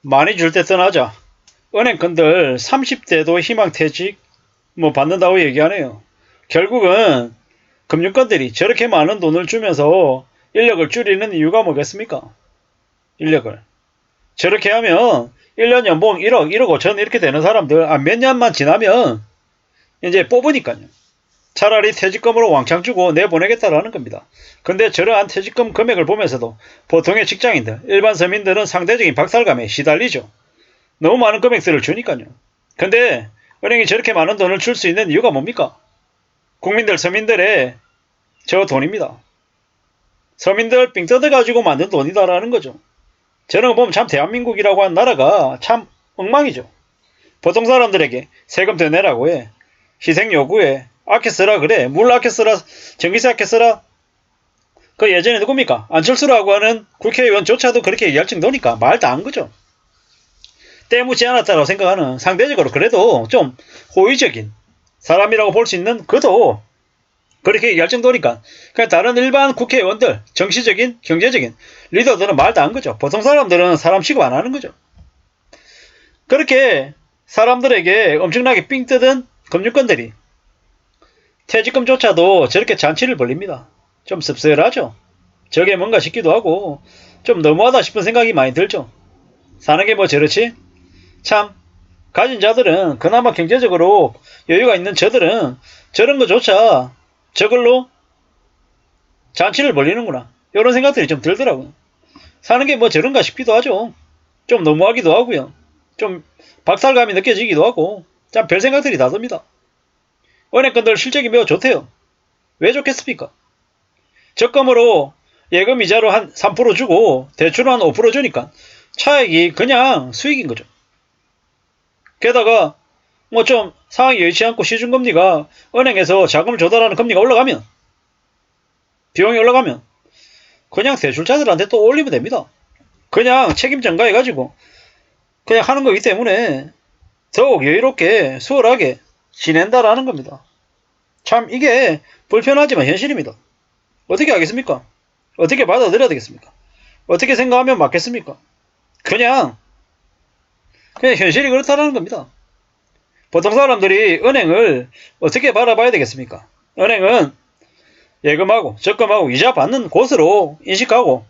많이 줄 때 떠나자. 은행권들 30대도 희망퇴직 받는다고 얘기하네요. 결국은 금융권들이 저렇게 많은 돈을 주면서 인력을 줄이는 이유가 뭐겠습니까? 인력을. 저렇게 하면 1년 연봉 1억, 1억 5천 이렇게 되는 사람들 몇 년만 지나면 이제 뽑으니까요. 차라리 퇴직금으로 왕창 주고 내보내겠다라는 겁니다. 근데 저러한 퇴직금 금액을 보면서도 보통의 직장인들, 일반 서민들은 상대적인 박탈감에 시달리죠. 너무 많은 금액들을 주니까요. 근데 은행이 저렇게 많은 돈을 줄 수 있는 이유가 뭡니까? 국민들, 서민들의 저 돈입니다. 서민들 삥 뜯어가지고 만든 돈이다라는 거죠. 저런 거 보면 참 대한민국이라고 하는 나라가 참 엉망이죠. 보통 사람들에게 세금 더 내라고 해. 희생 요구해. 아껴 쓰라 그래. 물 아껴 쓰라. 전기세 아껴 쓰라. 그 예전에 누굽니까? 안철수라고 하는 국회의원조차도 그렇게 얘기할 정도니까 말 다 한 거죠. 때 묻지 않았다고 생각하는 상대적으로 그래도 좀 호의적인 사람이라고 볼 수 있는 그도 그렇게 얘기할 정도니까 그냥 다른 일반 국회의원들 정치적인 경제적인 리더들은 말 다 한 거죠. 보통 사람들은 사람 취급 안 하는 거죠. 그렇게 사람들에게 엄청나게 삥 뜯은 금융권들이 퇴직금조차도 저렇게 잔치를 벌립니다. 좀 씁쓸하죠. 저게 뭔가 싶기도 하고 좀 너무하다 싶은 생각이 많이 들죠. 사는 게 뭐 저렇지? 참 가진 자들은 그나마 경제적으로 여유가 있는 저들은 저런 거조차 저걸로 잔치를 벌리는구나. 이런 생각들이 좀 들더라고요. 사는 게 뭐 저런가 싶기도 하죠. 좀 너무하기도 하고요. 좀 박탈감이 느껴지기도 하고 참 별 생각들이 다 듭니다. 은행권들 실적이 매우 좋대요. 왜 좋겠습니까? 적금으로 예금 이자로 한 3% 주고 대출은 한 5% 주니까 차액이 그냥 수익인 거죠. 게다가 뭐 좀 상황이 여의치 않고 시중금리가 은행에서 자금을 조달하는 금리가 올라가면 비용이 올라가면 그냥 대출자들한테 또 올리면 됩니다. 그냥 책임 전가해가지고 그냥 하는 거기 때문에 더욱 여유롭게 수월하게 지낸다라는 겁니다. 참 이게 불편하지만 현실입니다. 어떻게 하겠습니까? 어떻게 받아들여야 되겠습니까? 어떻게 생각하면 맞겠습니까? 그냥 현실이 그렇다는 겁니다. 보통 사람들이 은행을 어떻게 바라봐야 되겠습니까? 은행은 예금하고 적금하고 이자 받는 곳으로 인식하고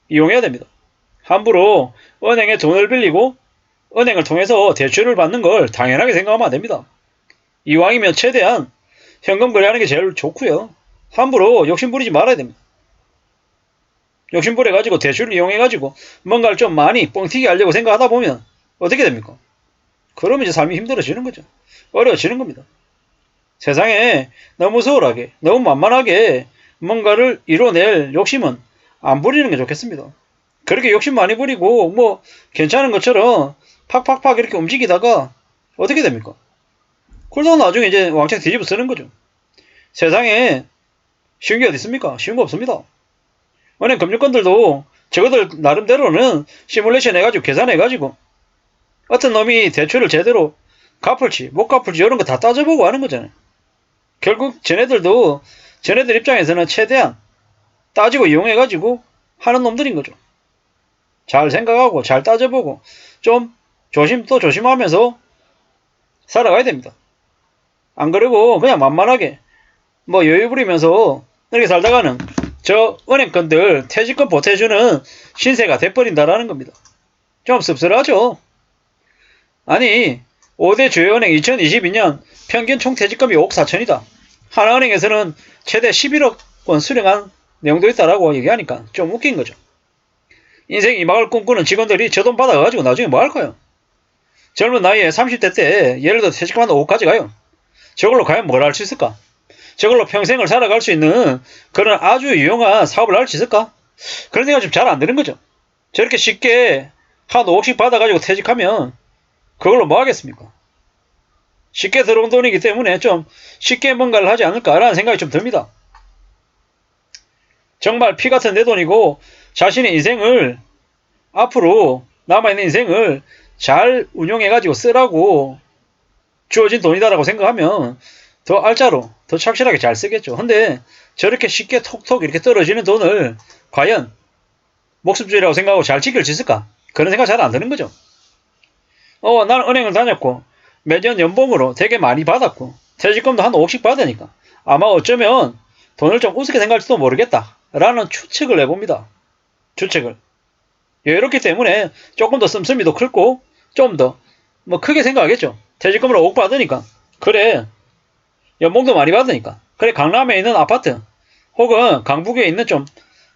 이용해야 됩니다. 함부로 은행에 돈을 빌리고 은행을 통해서 대출을 받는 걸 당연하게 생각하면 안 됩니다. 이왕이면 최대한 현금 거래하는 게 제일 좋고요. 함부로 욕심부리지 말아야 됩니다. 욕심부려가지고 대출을 이용해가지고 뭔가를 좀 많이 뻥튀기 하려고 생각하다 보면 어떻게 됩니까? 그러면 이제 삶이 힘들어지는 거죠. 어려워지는 겁니다. 세상에 너무 소홀하게, 너무 만만하게 뭔가를 이뤄낼 욕심은 안 부리는 게 좋겠습니다. 그렇게 욕심 많이 부리고 뭐 괜찮은 것처럼 팍팍팍 이렇게 움직이다가 어떻게 됩니까? 그러다가 나중에 이제 왕창 뒤집어 쓰는 거죠. 세상에 쉬운 게 어디 있습니까? 쉬운 거 없습니다. 은행 금융권들도 저거들 나름대로는 시뮬레이션 해가지고 계산해가지고 어떤 놈이 대출을 제대로 갚을지 못 갚을지 이런 거 다 따져보고 하는 거잖아요. 결국 쟤네들도 쟤네들 입장에서는 최대한 따지고 이용해가지고 하는 놈들인 거죠. 잘 생각하고 잘 따져보고 좀 또 조심하면서 살아가야 됩니다. 안 그러고 그냥 만만하게 뭐 여유 부리면서 이렇게 살다가는 저 은행권들 퇴직금 보태주는 신세가 돼버린다라는 겁니다. 좀 씁쓸하죠. 아니 5대 주요 은행 2022년 평균 총 퇴직금이 5억 4천이다. 하나은행에서는 최대 11억 원 수령한 내용도 있다라고 얘기하니까 좀 웃긴 거죠. 인생 이막을 꿈꾸는 직원들이 저 돈 받아가지고 나중에 뭐 할까요? 젊은 나이에 30대 때 예를 들어 퇴직금한 5억 가져가요. 저걸로 과연 뭘 할 수 있을까? 저걸로 평생을 살아갈 수 있는 그런 아주 유용한 사업을 할 수 있을까? 그런 생각이 좀 잘 안 드는 거죠. 저렇게 쉽게 한 5억씩 받아가지고 퇴직하면 그걸로 뭐 하겠습니까? 쉽게 들어온 돈이기 때문에 좀 쉽게 뭔가를 하지 않을까라는 생각이 좀 듭니다. 정말 피 같은 내 돈이고 자신의 인생을 앞으로 남아있는 인생을 잘 운용해가지고 쓰라고 주어진 돈이다라고 생각하면 더 알짜로 더 착실하게 잘 쓰겠죠. 근데 저렇게 쉽게 톡톡 이렇게 떨어지는 돈을 과연 목숨줄이라고 생각하고 잘 지킬 수 있을까? 그런 생각 잘 안 드는 거죠. 나는 은행을 다녔고 매년 연봉으로 되게 많이 받았고 퇴직금도 한 5억씩 받으니까 아마 어쩌면 돈을 좀 우습게 생각할지도 모르겠다 라는 추측을 해봅니다. 추측을. 이렇기 때문에 조금 더 씀씀이도 크고 좀 더 뭐 크게 생각하겠죠. 퇴직금으로 5억 받으니까. 그래, 연봉도 많이 받으니까. 그래, 강남에 있는 아파트 혹은 강북에 있는 좀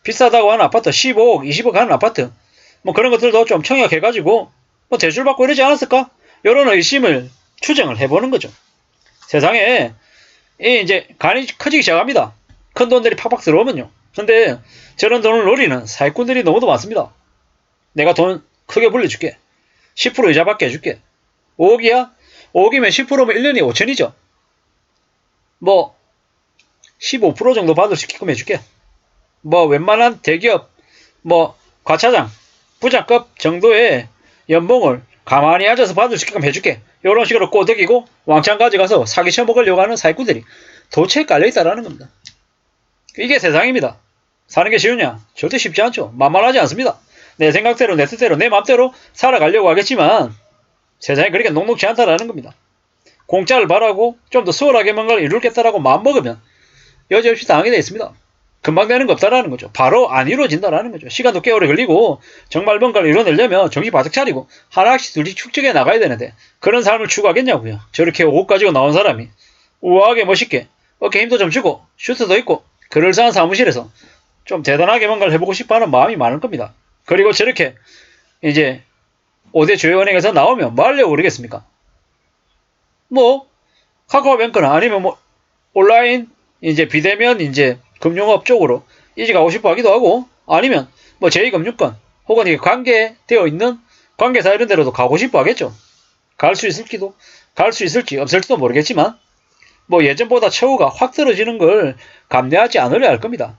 비싸다고 하는 아파트 15억, 20억 하는 아파트 뭐 그런 것들도 좀 청약해가지고 뭐 대출받고 이러지 않았을까? 이런 의심을 추정을 해보는 거죠. 세상에 이제 간이 커지기 시작합니다. 큰 돈들이 팍팍 들어오면요. 근데 저런 돈을 노리는 사기꾼들이 너무도 많습니다. 내가 돈 크게 불려줄게. 10% 이자 받게 해줄게. 5억이야? 5억이면 10%면 1년이 5천이죠. 뭐 15% 정도 받을 수 있게끔 해줄게. 뭐 웬만한 대기업 뭐 과차장 부장급 정도의 연봉을 가만히 앉아서 받을 수 있게끔 해줄게. 이런 식으로 꼬드기고 왕창 가져가서 사기 쳐먹으려고 하는 사기꾼들이 도처에 깔려있다라는 겁니다. 이게 세상입니다. 사는 게 쉬우냐? 절대 쉽지 않죠. 만만하지 않습니다. 내 생각대로 내 뜻대로 내 맘대로 살아가려고 하겠지만 세상이 그렇게 녹록지 않다라는 겁니다. 공짜를 바라고 좀 더 수월하게 뭔가를 이루겠다라고 마음먹으면 여지없이 당하게 되어 있습니다. 금방 되는 거 없다라는 거죠. 바로 안 이루어진다라는 거죠. 시간도 꽤 오래 걸리고 정말 뭔가를 이뤄내려면 정신 바짝 차리고 하나씩 둘씩 축적해 나가야 되는데 그런 삶을 추구하겠냐고요. 저렇게 옷 가지고 나온 사람이 우아하게 멋있게 어깨 힘도 좀 주고 슈트도 있고 그럴싸한 사무실에서 좀 대단하게 뭔가를 해보고 싶어하는 마음이 많을 겁니다. 그리고 저렇게 이제 5대 주요 은행에서 나오면 뭐 하려고 그러겠습니까? 뭐 카카오뱅크나 아니면 뭐 온라인 이제 비대면 이제 금융업 쪽으로 이직하고 싶어 하기도 하고 아니면 뭐 제2금융권 혹은 이게 관계되어 있는 관계사 이런 데로도 가고 싶어 하겠죠. 갈 수 있을지 없을지도 모르겠지만 뭐 예전보다 처우가 확 떨어지는 걸 감내하지 않으려 할 겁니다.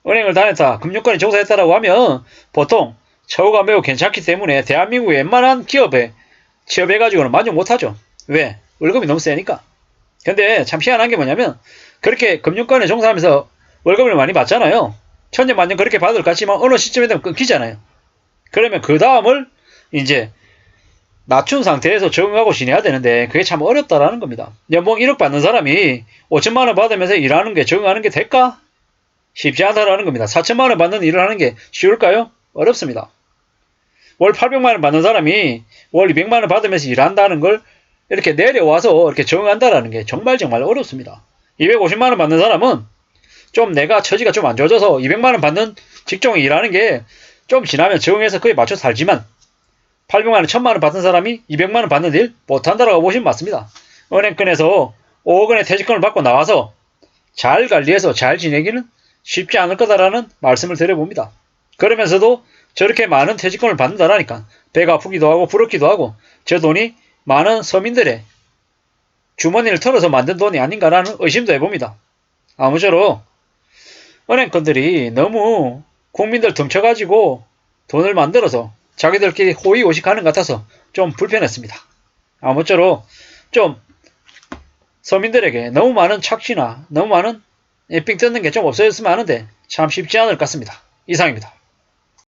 은행을 다녔다 금융권에 종사했다라고 하면 보통 처우가 매우 괜찮기 때문에 대한민국의 웬만한 기업에 취업해가지고는 만족 못하죠. 왜? 월급이 너무 세니까. 근데 참 희한한 게 뭐냐면 그렇게 금융권에 종사하면서 월급을 많이 받잖아요. 천년만년 그렇게 받을 것 같지만 어느 시점에 되면 끊기잖아요. 그러면 그 다음을 이제 낮춘 상태에서 적응하고 지내야 되는데 그게 참 어렵다라는 겁니다. 연봉 1억 받는 사람이 5천만 원 받으면서 일하는 게 적응하는 게 될까? 쉽지 않다라는 겁니다. 4천만 원 받는 일을 하는 게 쉬울까요? 어렵습니다. 월 800만 원 받는 사람이 월 200만 원 받으면서 일한다는 걸 이렇게 내려와서 이렇게 적응한다라는 게 정말 어렵습니다. 250만 원 받는 사람은 좀 내가 처지가 좀 안 좋아져서 200만 원 받는 직종에 일하는 게 좀 지나면 적응해서 그에 맞춰 살지만 800만 원, 1000만 원 받는 사람이 200만 원 받는 일 못한다라고 보시면 맞습니다. 은행권에서 5억 원의 퇴직금을 받고 나와서 잘 관리해서 잘 지내기는 쉽지 않을 거다라는 말씀을 드려봅니다. 그러면서도 저렇게 많은 퇴직금을 받는다라니까 배가 아프기도 하고 부럽기도 하고 저 돈이 많은 서민들의 주머니를 털어서 만든 돈이 아닌가라는 의심도 해봅니다. 아무쪼록 은행권들이 너무 국민들 덩쳐가지고 돈을 만들어서 자기들끼리 호의호식하는 것 같아서 좀 불편했습니다. 아무쪼록 좀 서민들에게 너무 많은 착취나 너무 많은 삥 뜯는 게 좀 없어졌으면 하는데 참 쉽지 않을 것 같습니다. 이상입니다.